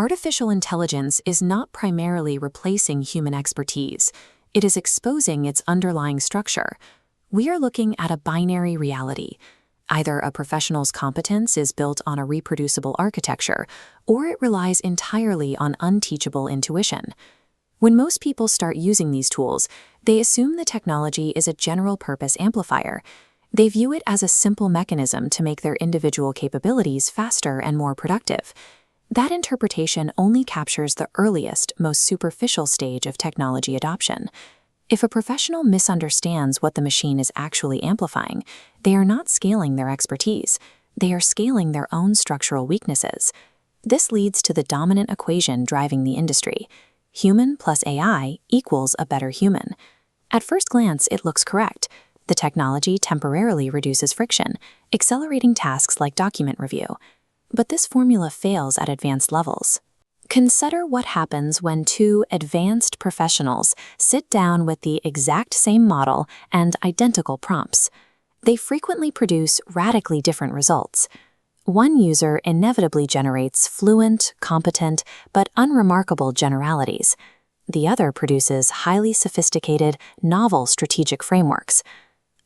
Artificial intelligence is not primarily replacing human expertise. It is exposing its underlying structure. We are looking at a binary reality. Either a professional's competence is built on a reproducible architecture, or it relies entirely on unteachable intuition. When most people start using these tools, they assume the technology is a general-purpose amplifier. They view it as a simple mechanism to make their individual capabilities faster and more productive. That interpretation only captures the earliest, most superficial stage of technology adoption. If a professional misunderstands what the machine is actually amplifying, they are not scaling their expertise. They are scaling their own structural weaknesses. This leads to the dominant equation driving the industry. Human plus AI equals a better human. At first glance, it looks correct. The technology temporarily reduces friction, accelerating tasks like document review. But this formula fails at advanced levels. Consider what happens when two advanced professionals sit down with the exact same model and identical prompts. They frequently produce radically different results. One user inevitably generates fluent, competent, but unremarkable generalities. The other produces highly sophisticated, novel strategic frameworks.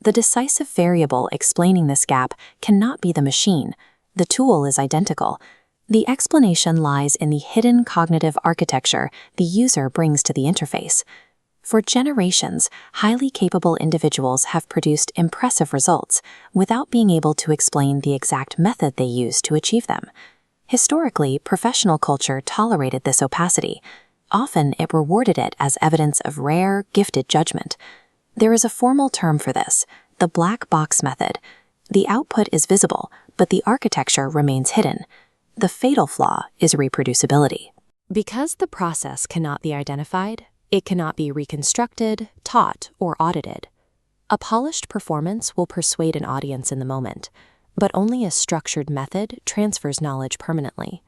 The decisive variable explaining this gap cannot be the machine. The tool is identical. The explanation lies in the hidden cognitive architecture the user brings to the interface. For generations, highly capable individuals have produced impressive results without being able to explain the exact method they use to achieve them. Historically, professional culture tolerated this opacity. Often, it rewarded it as evidence of rare, gifted judgment. There is a formal term for this, the black box method. The output is visible, but the architecture remains hidden. The fatal flaw is reproducibility. Because the process cannot be identified, it cannot be reconstructed, taught, or audited. A polished performance will persuade an audience in the moment, but only a structured method transfers knowledge permanently.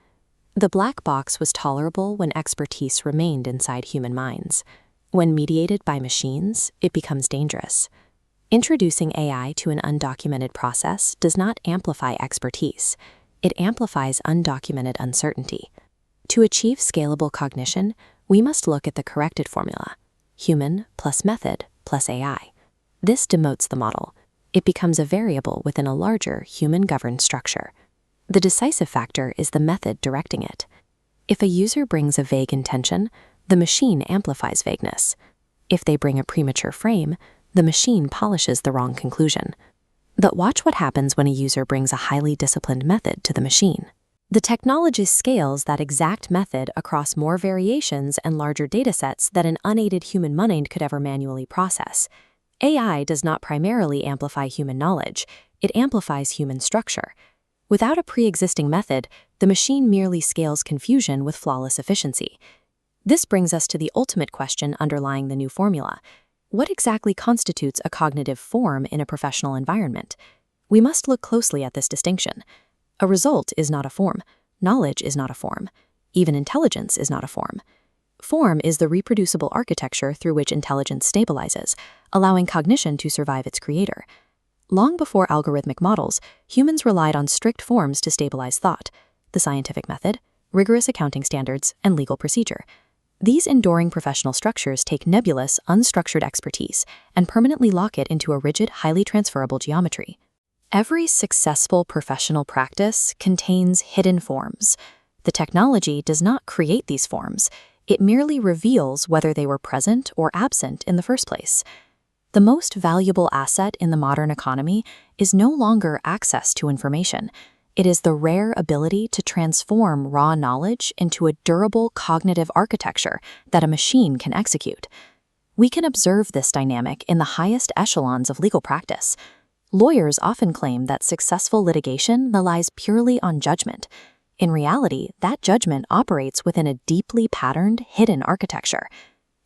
The black box was tolerable when expertise remained inside human minds. When mediated by machines, it becomes dangerous. Introducing AI to an undocumented process does not amplify expertise. It amplifies undocumented uncertainty. To achieve scalable cognition, we must look at the corrected formula: human plus method plus AI. This demotes the model. It becomes a variable within a larger human-governed structure. The decisive factor is the method directing it. If a user brings a vague intention, the machine amplifies vagueness. If they bring a premature frame, the machine polishes the wrong conclusion. But watch what happens when a user brings a highly disciplined method to the machine. The technology scales that exact method across more variations and larger datasets than an unaided human mind could ever manually process. AI does not primarily amplify human knowledge, it amplifies human structure. Without a pre-existing method, the machine merely scales confusion with flawless efficiency. This brings us to the ultimate question underlying the new formula. What exactly constitutes a cognitive form in a professional environment? We must look closely at this distinction. A result is not a form. Knowledge is not a form. Even intelligence is not a form. Form is the reproducible architecture through which intelligence stabilizes, allowing cognition to survive its creator. Long before algorithmic models, humans relied on strict forms to stabilize thought: the scientific method, rigorous accounting standards, and legal procedure. These enduring professional structures take nebulous, unstructured expertise and permanently lock it into a rigid, highly transferable geometry. Every successful professional practice contains hidden forms. The technology does not create these forms. It merely reveals whether they were present or absent in the first place. The most valuable asset in the modern economy is no longer access to information. It is the rare ability to transform raw knowledge into a durable cognitive architecture that a machine can execute. We can observe this dynamic in the highest echelons of legal practice. Lawyers often claim that successful litigation relies purely on judgment. In reality, that judgment operates within a deeply patterned, hidden architecture.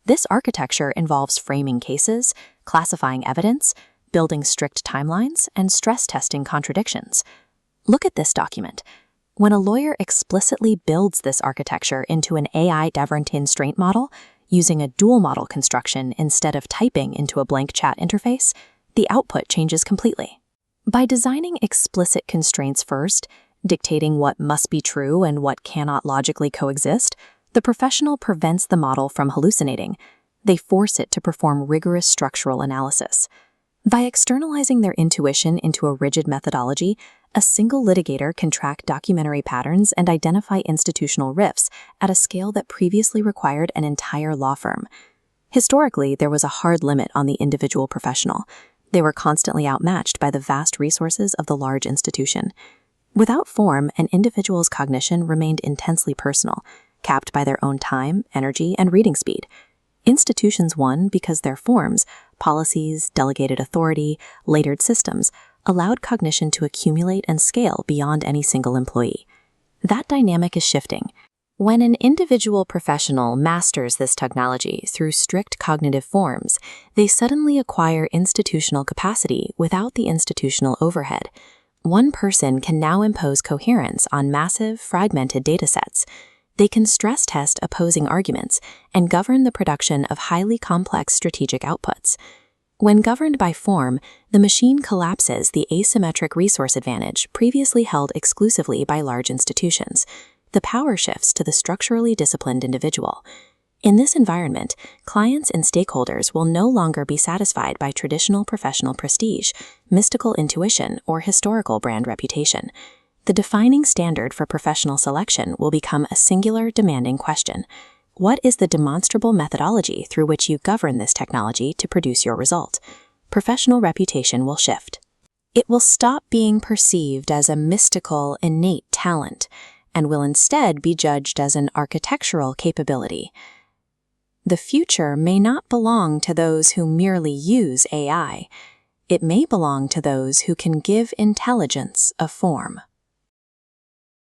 This architecture involves framing cases, classifying evidence, building strict timelines, and stress testing contradictions. Look at this document. When a lawyer explicitly builds this architecture into an AI Devon-constraint model, using a dual model construction instead of typing into a blank chat interface, the output changes completely. By designing explicit constraints first, Dictating what must be true and what cannot logically coexist, the professional prevents the model from hallucinating. They force it to perform rigorous structural analysis. By externalizing their intuition into a rigid methodology, a single litigator can track documentary patterns and identify institutional rifts at a scale that previously required an entire law firm. Historically, there was a hard limit on the individual professional. They were constantly outmatched by the vast resources of the large institution. Without form, an individual's cognition remained intensely personal, capped by their own time, energy, and reading speed. Institutions won because their forms, policies, delegated authority, layered systems, allowed cognition to accumulate and scale beyond any single employee. That dynamic is shifting. When an individual professional masters this technology through strict cognitive forms, they suddenly acquire institutional capacity without the institutional overhead. One person can now impose coherence on massive, fragmented datasets. They can stress test opposing arguments and govern the production of highly complex strategic outputs. When governed by form, the machine collapses the asymmetric resource advantage previously held exclusively by large institutions. The power shifts to the structurally disciplined individual. In this environment, clients and stakeholders will no longer be satisfied by traditional professional prestige, mystical intuition, or historical brand reputation. The defining standard for professional selection will become a singular, demanding question. What is the demonstrable methodology through which you govern this technology to produce your result? Professional reputation will shift. It will stop being perceived as a mystical, innate talent, and will instead be judged as an architectural capability. The future may not belong to those who merely use AI. It may belong to those who can give intelligence a form.